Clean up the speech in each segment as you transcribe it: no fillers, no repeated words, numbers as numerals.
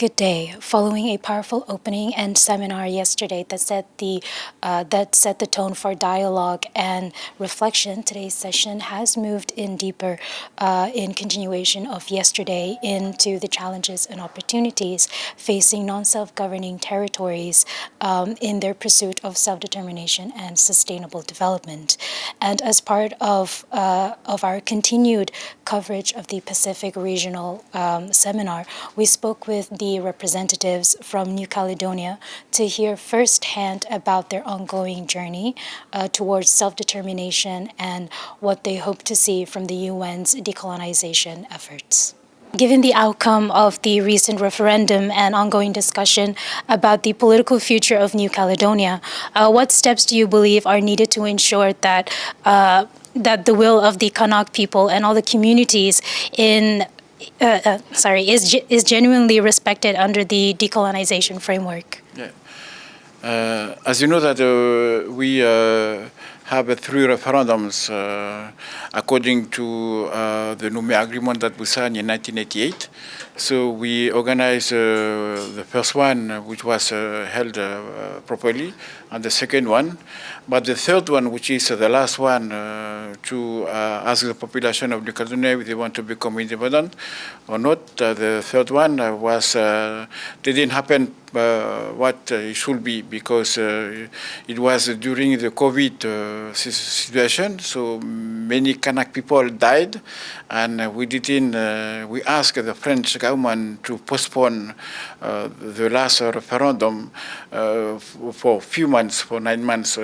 good day. Following a powerful opening and seminar yesterday that set the tone for dialogue and reflection, today's session has moved in deeper in continuation of yesterday into the challenges and opportunities facing non-self-governing territories in their pursuit of self-determination and sustainable development. And as part of our continued coverage of the Pacific Regional Seminar, we spoke with the representatives from New Caledonia to hear firsthand about their ongoing journey towards self-determination and what they hope to see from the UN's decolonization efforts. Given the outcome of the recent referendum and ongoing discussion about the political future of New Caledonia, what steps do you believe are needed to ensure that the will of the Kanak people and all the communities is genuinely respected under the decolonization framework? Yeah. As you know that we have 3 referendums according to the Nume Agreement that we signed in 1988. So we organized the first one, which was held properly, and the second one. But the third one, which is the last one, to ask the population of New Caledonia if they want to become independent or not. The third one didn't happen what it should be, because it was during the COVID situation. So many Kanak people died, and we asked the French government to postpone the last referendum for a few months, for 9 months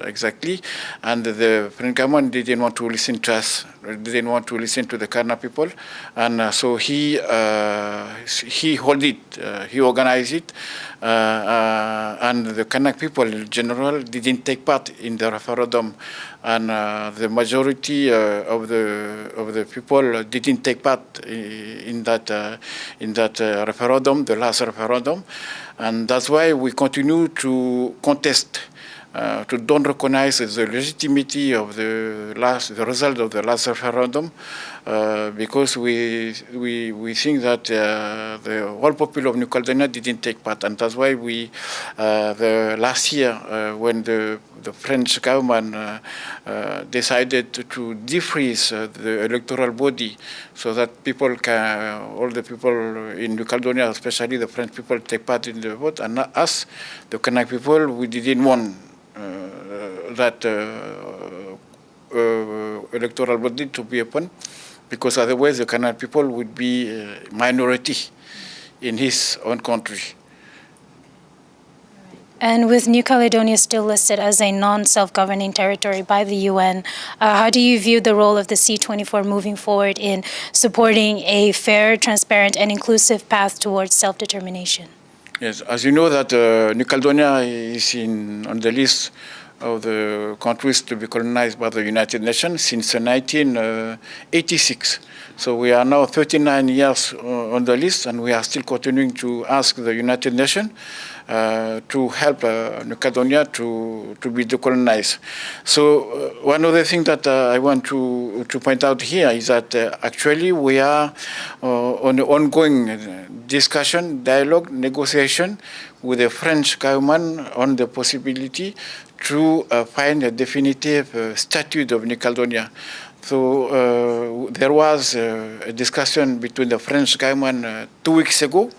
exactly. And the French government didn't want to listen to us, didn't want to listen to the Kanak people. And so he held it, he organized it. And the Kanak people in general didn't take part in the referendum, and the majority of the people didn't take part in that referendum, the last referendum, and that's why we continue to contest. To don't recognize the legitimacy of the result of the last referendum, because we think that the whole people of New Caledonia didn't take part, and that's why the last year when the French government decided to defreeze the electoral body, so that all the people in New Caledonia, especially the French people, take part in the vote, and not us, the Kanak people, we didn't want that electoral body to be open, because otherwise the Kanak people would be a minority in his own country. And with New Caledonia still listed as a non-self-governing territory by the UN, how do you view the role of the C24 moving forward in supporting a fair, transparent, and inclusive path towards self-determination? Yes, as you know that New Caledonia is on the list of the countries to be colonized by the United Nations since 1986. So we are now 39 years on the list, and we are still continuing to ask the United Nations to help New Caledonia to be decolonized. So one of the things that I want to point out here is that actually we are on an ongoing discussion, dialogue, negotiation with the French government on the possibility to find a definitive statute of New Caledonia. So there was a discussion between the French government 2 weeks ago,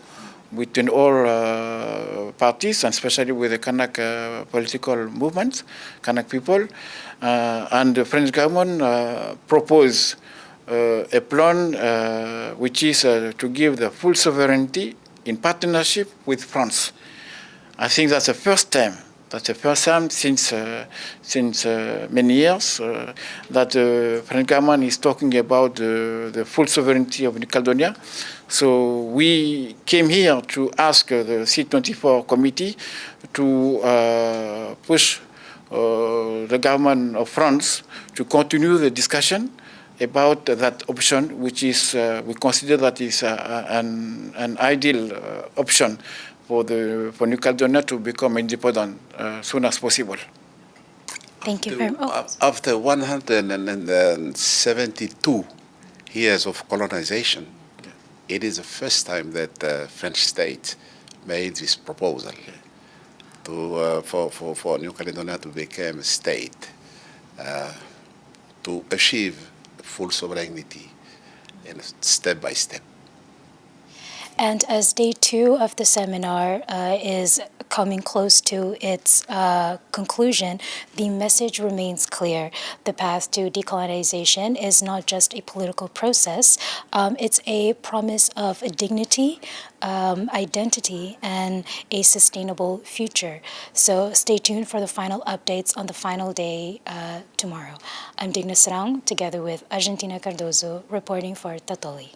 between all parties, and especially with the Kanak political movements, Kanak people. And the French government proposed a plan which is to give the full sovereignty in partnership with France. I think that's the first time. That's the first time since many years that the French government is talking about the full sovereignty of New Caledonia. So we came here to ask the C24 committee to push the government of France to continue the discussion about that option, which is we consider that is an ideal option for New Caledonia to become independent as soon as possible. Thank you very much. After 172 years of colonization, it is the first time that the French state made this proposal for New Caledonia to become a state, to achieve full sovereignty step by step. And as day 2 of the seminar is coming close to its conclusion, the message remains clear. The path to decolonization is not just a political process, it's a promise of dignity, identity, and a sustainable future. So stay tuned for the final updates on the final day tomorrow. I'm Digna Sarang, together with Argentina Cardozo, reporting for Tatoli.